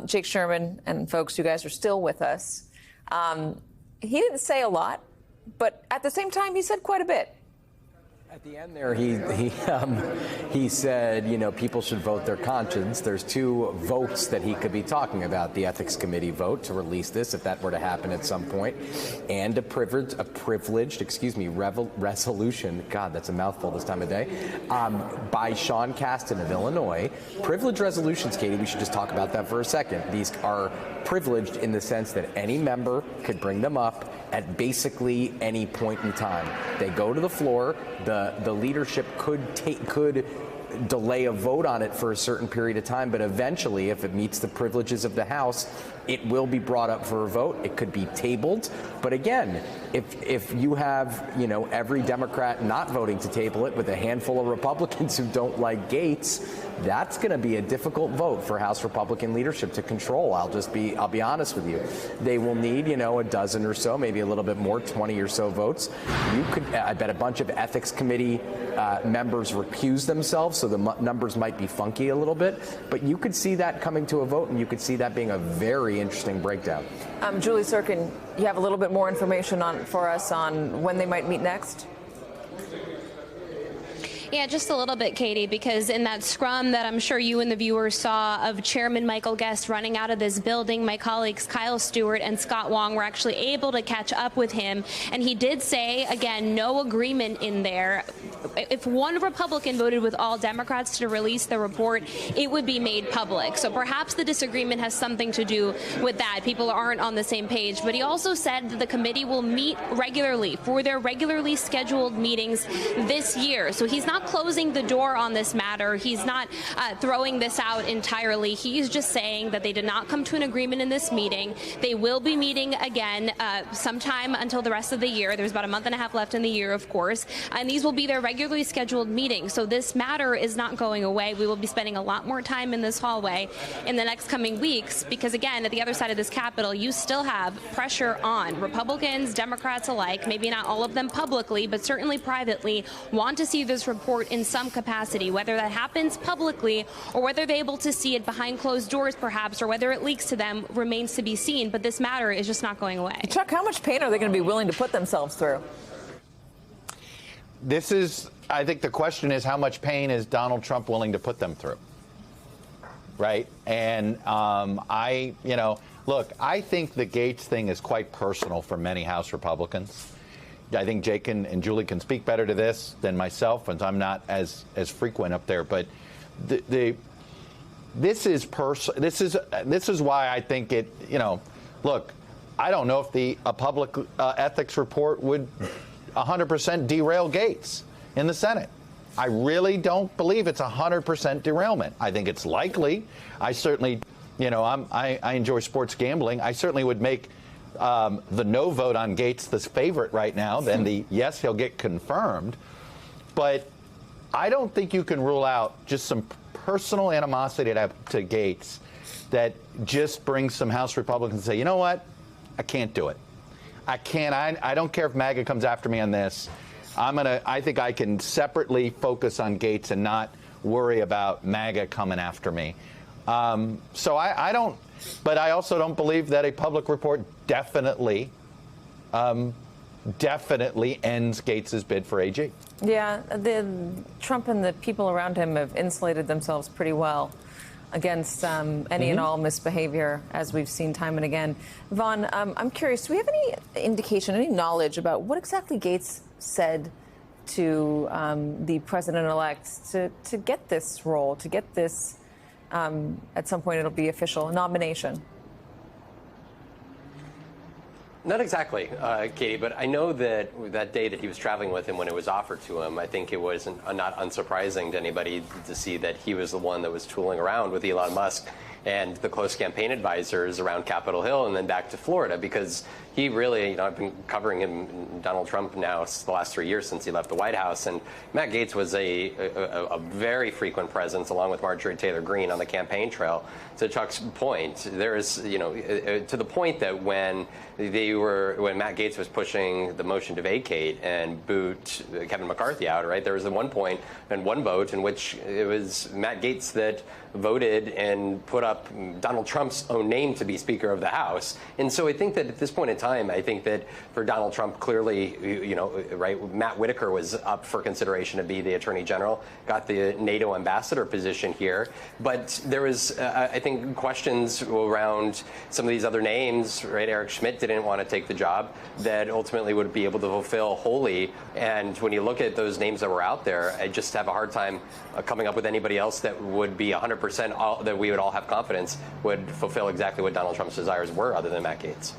Jake Sherman and folks, you guys are still with us. He didn't say a lot, but at the same time, he said quite a bit. At the end there, he said, you know, people should vote their conscience. There's two votes that he could be talking about: the ethics committee vote to release this, if that were to happen at some point, and a privileged, resolution. God, that's a mouthful this time of day. By Sean Casten of Illinois. Privileged resolutions, Katie. We should just talk about that for a second. These are privileged in the sense that any member could bring them up at basically any point in time. They go to the floor. The leadership could delay a vote on it for a certain period of time, but eventually, if it meets the privileges of the House, it will be brought up for a vote. It could be tabled. But again, if you have, you know, every Democrat not voting to table it with a handful of Republicans who don't like Gaetz, that's going to be a difficult vote for House Republican leadership to control. I'll be honest with you. They will need, you know, a dozen or so, maybe a little bit more, 20 or so votes. I bet a bunch of ethics committee members recuse themselves, so the numbers might be funky a little bit. But you could see that coming to a vote, and you could see that being a very interesting breakdown. Julie Sirkin, you have a little bit more information for us on when they might meet next? Yeah, just a little bit, Katie, because in that scrum that I'm sure you and the viewers saw of Chairman Michael Guest running out of this building, my colleagues Kyle Stewart and Scott Wong were actually able to catch up with him. And he did say, again, no agreement in there. If one Republican voted with all Democrats to release the report, it would be made public. So perhaps the disagreement has something to do with that. People aren't on the same page. But he also said that the committee will meet regularly for their regularly scheduled meetings this year. So he's not closing the door on this matter. He's not throwing this out entirely. He's just saying that they did not come to an agreement in this meeting. They will be meeting again sometime until the rest of the year. There's about a month and a half left in the year, of course. And these will be their regularly scheduled meetings. So this matter is not going away. We will be spending a lot more time in this hallway in the next coming weeks because, again, at the other side of this Capitol, you still have pressure on Republicans, Democrats alike, maybe not all of them publicly, but certainly privately, want to see this report in some capacity, whether that happens publicly or whether they're able to see it behind closed doors, perhaps, or whether it leaks to them remains to be seen. But this matter is just not going away. Chuck, how much pain are they going to be willing to put themselves through? I think the question is, how much pain is Donald Trump willing to put them through? Right? And look, I think the Gaetz thing is quite personal for many House Republicans. I think Jake and Julie can speak better to this than myself, and I'm not as frequent up there. But this is why I think it. You know, look, I don't know if a public ethics report would 100% derail Gaetz in the Senate. I really don't believe it's 100% derailment. I think it's likely. I certainly, you know, I enjoy sports gambling. I certainly would make the no vote on Gaetz the favorite right now than the yes, he'll get confirmed. But I don't think you can rule out just some personal animosity to Gaetz that just brings some House Republicans to say, you know what, I can't do it. I can't. I don't care if MAGA comes after me on this. I think I can separately focus on Gaetz and not worry about MAGA coming after me. So I don't. But I also don't believe that a public report definitely ends Gaetz's bid for AG. Yeah, Trump and the people around him have insulated themselves pretty well against any and all misbehavior, as we've seen time and again. Vaughn, I'm curious, do we have any indication, any knowledge about what exactly Gaetz said to the president-elect to get this role, to get this, at some point it'll be official, nomination? Not exactly, Katie, but I know that that day that he was traveling with him when it was offered to him, I think it was not unsurprising to anybody to see that he was the one that was tooling around with Elon Musk and the close campaign advisors around Capitol Hill and then back to Florida, because he really, I've been covering him, Donald Trump, now the last 3 years since he left the White House, and Matt Gaetz was a very frequent presence, along with Marjorie Taylor Greene, on the campaign trail. To Chuck's point, there is, to the point that when Matt Gaetz was pushing the motion to vacate and boot Kevin McCarthy out, right, there was at one point and one vote in which it was Matt Gaetz that voted and put up up Donald Trump's own name to be Speaker of the House. And so I think that at this point in time, I think that for Donald Trump, clearly, right, Matt Whitaker was up for consideration to be the Attorney General, got the NATO ambassador position here. But there was, I think, questions around some of these other names, right? Eric Schmidt didn't want to take the job that ultimately would be able to fulfill wholly. And when you look at those names that were out there, I just have a hard time coming up with anybody else that would be 100% that we would all have confidence would fulfill exactly what Donald Trump's desires were, other than Matt Gaetz.